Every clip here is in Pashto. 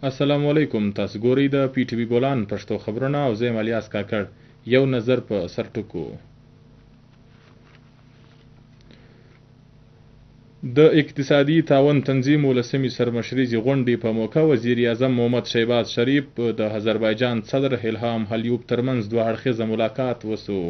السلام علیکم. تاسو ګورئ د پی ټی وی بولان پښتو خبرونه او زه یم الیاس کاکړ. یو نظر په سرټکو. د اقتصادي تعاون تنظیم ولسمې سرمشریزې غونډې په موقع وزیر اعظم محمد شهباز شریف د آذربایجان صدر الهام علیوف ترمنځ دوه اړخیزه ملاقات وسو.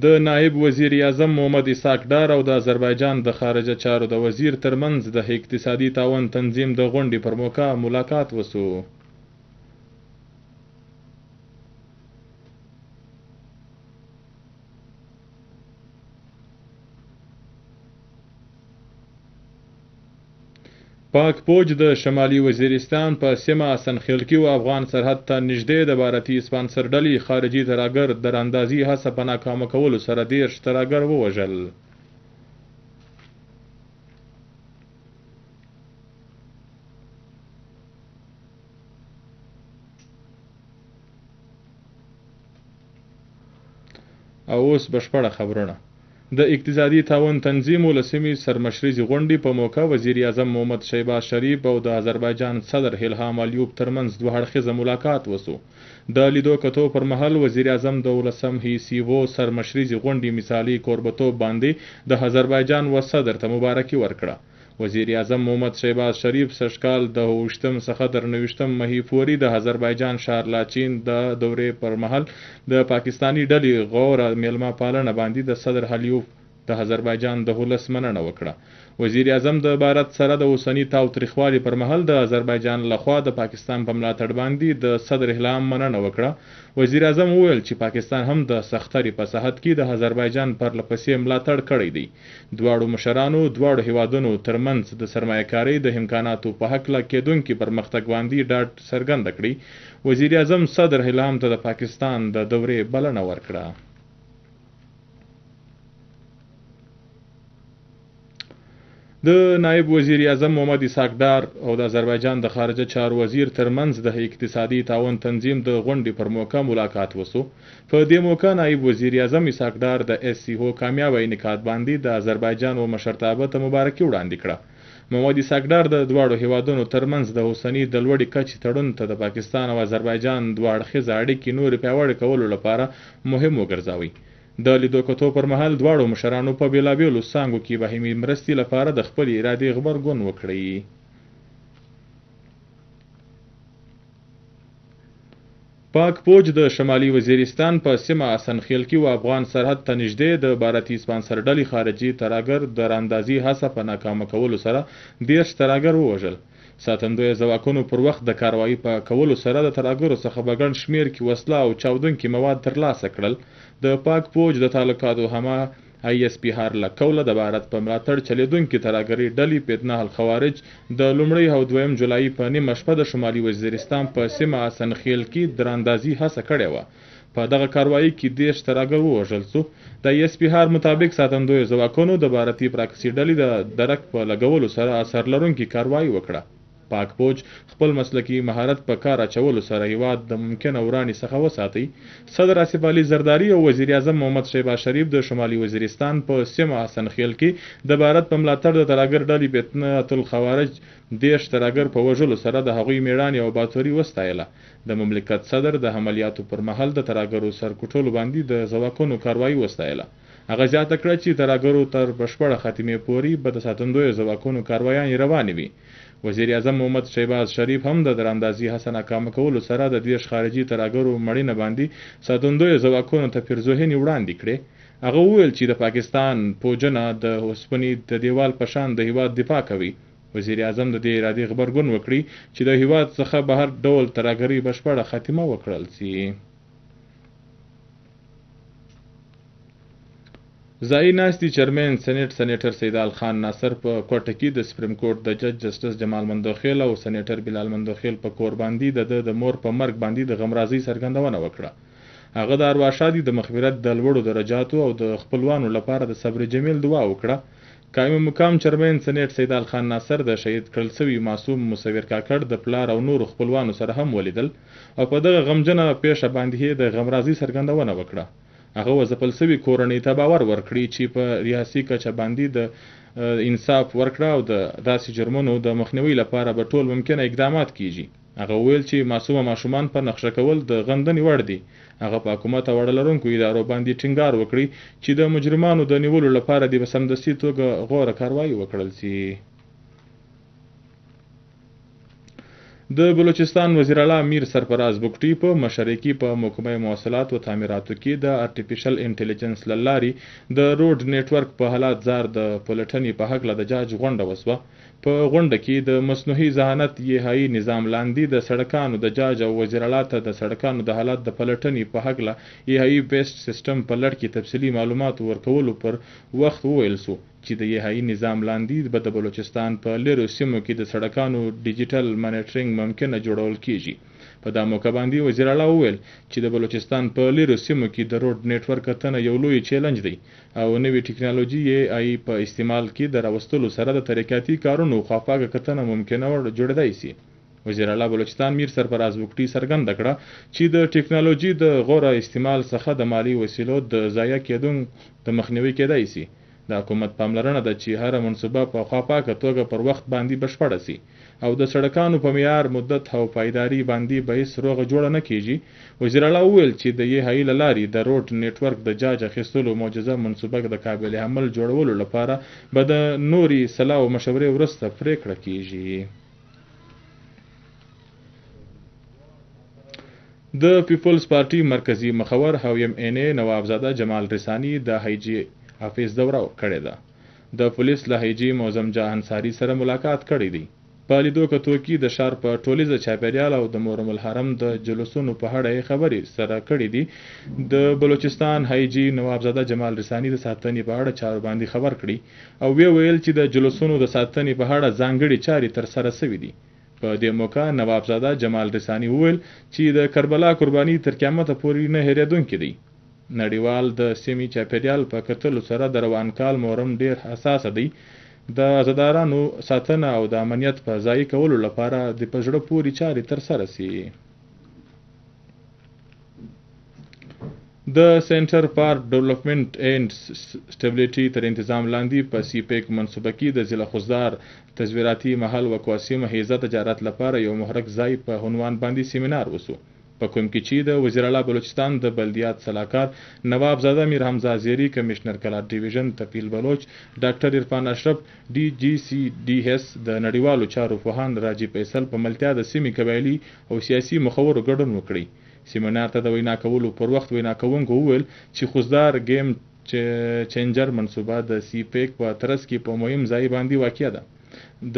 د نائب وزیر اعظم محمد اسحاق ډار او د آذربایجان د خارجه چارو د وزیر ترمنځ د اقتصادي تعاون تنظیم د غونډې پر موقع ملاقات وسو. پاک فوج د شمالي وزیرستان په سیمه سنخیلکي و افغان سرحد ته نږدې د بارتي سپانسر ډلې خارجي ترهګر دراندازي هڅه په ناکامه کولو سره 13 ترهګر ووژل. او اوس بشپړه خبرونه. د اقتصادي تعاون تنظیم ولسمې سرمشریزې غونډې په موقع وزیر اعظم محمد شهباز شریف او د آذربایجان صدر الهام علیوف ترمنځ دوه اړخیزه ملاقات وسو. د لیدو کتو پر مهال وزیر اعظم د ولسم هیسیو سرمشریزې غونډې مثالي کوربتوب باندې د آذربایجان و صدر ته مبارکي ورکړه. وزیر اعظم محمد شهباز شریف سږکال د 28 څخه تر 29 مهي پورې د آذربایجان ښار لاچین د دورې پر مهال د پاکستاني ډلې غوره میلمه پالنه باندې د صدر علیوف د آذربایجان د ولس مننه وکړه. وزیر اعظم د عبارت سره د اوسني تاوتریخوالي پر مهال د آذربایجان لخوا د پاکستان په ملاتړ باندې د صدر الهام مننه وکړه. وزیر اعظم وویل چې پاکستان هم د سختري په ساحت کې د آذربایجان پرلپسې ملاتړ کړی دی. دواړو مشرانو دواړو هیوادونو ترمنځ د سرمایه‌کارۍ د امکاناتو په هکله کېدونکي پرمختګ باندې ډاډ څرګنده کړی. وزیر اعظم صدر الهام ته د پاکستان د دورې بلنه ورکړه. د نائب وزیر اعظم محمد اسحاق ډار او د آذربایجان د خارجه چارو وزیر ترمنځ د اقتصادي تعاون تنظیم د غونډې پر موقع ملاقات وسو. په دې موقع نائب وزیر اعظم اسحاق ډار د اس سی او کامیاب انعقاد باندې د آذربایجان او مشرتابه ته مبارکي وړاندې کړه. محمد اسحاق ډار د دواړو هیوادونو ترمنځ د اوسني د لوړې کچې تړون ته د پاکستان او آذربایجان دوه اړخیزه اړیکې نورې پیاوړې کولو لپاره مهم وګرځاوی. د لیدو کتو پر مهال دواړو مشرانو په بیلابیلو څانګو کې بهیمي مرستې لپاره د خپلې ارادې غبرګون وکړی. پاک فوج د شمالي وزیرستان په سیمه سنخیلکي و افغان سرحد ته نږدې د بارتي سپانسر ډلې خارجي ترهګر دراندازي هڅه په ناکامه کولو سره 13 ترهګر ووژل. ساتندوی ځواکونو پر وخت د کاروایی په کولو سره د ترهګرو څخه په ګڼ شمېر کې وسله او چاودونکي مواد ترلاسه کړل. د پاک فوج د تعلقاتو هما آی اس پی هار له قوله د بھارت په ملاتړ چلیدونکي ترهګري ډلې پیدنه الخوارج د لومړۍ او دویم جولای په نیمه شپه د شمالي وزیرستان په سیمه سنخیلکي دراندازي هڅه کړې وه. په دغه کاروایی کې 13 ترهګر ووژل سو. د ای اس پی هار مطابق ساتندوی ځواکونو د بھارتي پراکسي ډلې د درک په لګولو سره اثر لرونکي کاروایی وکړه. پاک فوج خپل مسلکي مهارت په کار اچولو سره هیواد د ممکنه وراني څخه وساتي. صدر آصف علي زرداری او وزیر اعظم محمد شهباز شریف د شمالي وزیرستان په سیمه حسنخیل کې د بھارت په ملاتړ د ترهګر ډلې فتنه الخوارج 13 ترهګر په وژلو سره د هغوی میړانې او باتوري وستایله. د مملکت صدر د عملیاتو پر مهال د ترهګرو سرکوټلو باندې د ځواکونو کاروایی وستایله. هغه زیاته کړه چې ترهګرو تر بشپړه خاتمې پورې به د ساتندویو ځواکونو کاروایانې روانې وي. وزیر اعظم محمد شهباز شریف هم د دراندازي هڅه ناکامه کولو سره د 13 خارجي ترهګرو مړینه باندې ساتندویو ځواکونو ته پیرزوهنې وړاندې کړې. هغه وویل چې د پاکستان پوجنه د اوسپنې د دیوال په شان د هیواد دفاع کوي. وزیر اعظم د دې ارادې غبرګون وکړي چې د هیواد څخه به هر ډول ترهګري بشپړه خاتمه وکړل شي. ځایی ناستي چیرمن سېنیټر سیدال خان ناصر په کوټه کې د سپریم کورټ د جج جسټس جمال مندوخیل او سېنیټر بلال مندوخیل په کور باندې د مور په مرګ باندې د غمرازۍ څرګندونه وکړه. هغه د ارواښادي د مغفرت د لوړو درجاتو او د خپلوانو لپاره د صبر جمیل دعا وکړه قائم مقام چیرمین سېنیټ سیدال خان ناصر د شهید کړل شوي معصوم مصور کاکړ د پلار او نورو خپلوانو سره هم ولیدل او په دغه غمجنه پیښه باندې د غمرازي څرګندونه وکړه. هغه وځپل شوي کورنۍ ته باور ورکړي چې په ریاسي کچه باندې د انصاف ورکړه او د داسې جرمونو د مخنیوي لپاره به ټول ممکنه اقدامات کیږي. هغه وویل چې معصومه ماشومان په نقشه کول د غندنې وړ دي. هغه په حکومت او اړه لرونکو ادارو باندې ټینګار وکړي چې د مجرمانو د نیولو لپاره د په سمدستي توګه غوره کاروایي وکړل شي. د بلوچستان وزیر اعلی میر سرفراز بګټي په مشرۍ کې په محکمه مواصلات او تعمیراتو کې د آرټیفیشل انټيليجنس له لارې د روډ نیټورک په حالات زار د پلټنې په هکله د جاج غونډه وسوه. په غونډه کې د مصنوعي ذهانت یهایي نظام لاندې د سړکانو د جاج او وزیر اعلی ته د سړکانو د حالات د پلټنې په هکله یهایي بیسډ سیستم په لړ کې تفصیلي معلومات ورکولو پر وخت وویل سو چې د یهایي نظام لاندې به د بلوچستان په لیرو سیمو کې د سړکانو ډیجیټل مانیټرینګ ممکنه جوړول کیږي. په دا موقع باندې وزیر اعلی وویل چې د بلوچستان په لیرو سیمو کې د روډ نیټورک کتنه یو لوی چیلنج دی او نوې ټکنالوژي یې په استعمال کې د راوستلو سره د ترقیاتي کارونو خواخواږه کتنه ممکنه جوړیدای شي. وزیر اعلی بلوچستان میر سرفراز بګټي څرګنده کړه چې د ټکنالوژي د غوره استعمال څخه د مالی وسیلو د ضایع کېدو د مخنیوي کېدای شي. د حکومت پاملرنه ده چې هره منصوبه په خواپاکه توګه پر وخت باندې بشپړه شي او د سړکانو په معیار مدت او پایداري باندې به هیڅ روغه جوړه نه کیږي. وزیر اعلی وویل چې د یهایي له لارې د روډ نیټورک د جاج اخیستلو معجزه منصوبه د قابل عمل جوړولو لپاره به د نورې صلاح او مشورې وروسته پریکړه کیږي. د پیپلز پارټي مرکزی مخور او MNA نوابزاده جمال رسانی د هایجی حافظ دوره کړې ده. د پولیس له هایجی معظم جاه انصاری سره ملاقات کړی دی. په لیدو کتو کې د ښار په ټولیزه چاپیریال او د مورم الحرم د جلوسونو په اړه خبرې سره کړې دي. د بلوچستان هایجی نوابزاده جمال رسانی د ساتنې په اړه چارو باندې خبر کړي او ویل چې د جلوسونو د ساتنې په اړه ځانګړي چارې تر سره شوې دي. په دې موقع نوابزاده جمال رسانی وویل چې د کربلا قرباني تر قیامت پورې نه هېرېدونکې دی. نړیوال د سیمې چاپیریال په کتلو سره د روان کال محرم ډیر حساسه دی. د عزادارانو ساتنه او د امنیت په ځای کولو لپاره د په زړه پورې چارې تر سره شي. د سنټر فار ډیولپمنٹ اینڈ سټیبلیټي تر انتظام لاندې په CPEC منصوبه کې د ضلع خوزدار تصویراتي محل و کواسیم حیزه تجارت لپاره یو محرک ځای په عنوان باندې سیمینار وسو. په کوم کې چې د وزیر اعلی بلوچستان د بلدیات صلاحکار نواب زاده میر حمزه زیری، کمشنر کلات ډیویژن تپیل بلوچ، ډاکټر عرفان اشرف DGCDS، د نړیوالو چارو پوهان راجی فیصل په ملتیا د سیمې قبایلي او سیاسي مخورو ګډون وکړي. سیمینار ته د وینا کولو پر وخت وینا کوونکو وویل چې خوزدار گیم چینجر منصوبه د CPEC په ترڅ کې په مهم ځای باندې واقع ده،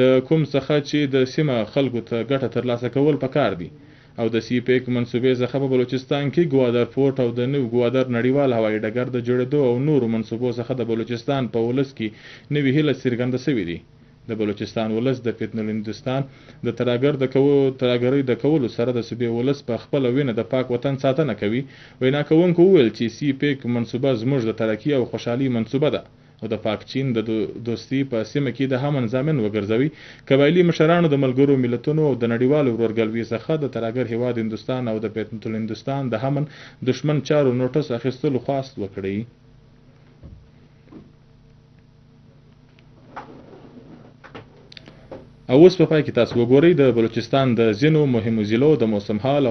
د کوم څخه چې د سیمه خلکو ته ګټه ترلاسه کول پکار دي او د CPEC منصوبې څخه په بلوچستان کې ګوادر فورټ او د نو ګوادر نړیوال هوایي ډګر د جوړېدو او نورو منصوبو څخه د بلوچستان په ولس کې نوې هیله څرګنده شوې دي. د بلوچستان ولس د فتنه الهندوستان د ترهګرۍ د کولو سره د صوبې ولس په خپل وینه د پاک وطن ساتنه کوي. وینا کوونکو وویل چې CPEC منصوبه زموږ د ترقي او خوشحالي منصوبه ده او د پاک چین د دوستي په سیمه کې د امن ضامن وګرځوي. قبایلي مشرانو د ملګرو ملتونو او د نړیوالو ورورګلوۍ څخه د ترهګر هیواد هندوستان او د فتنه الهندوستان د امن دشمن چارو نوټس اخیستلو خواست وکړي. او اوس په پای کې تاسو وګورئ د بلوچستان د ځینو مهمو ضلعو د موسم حال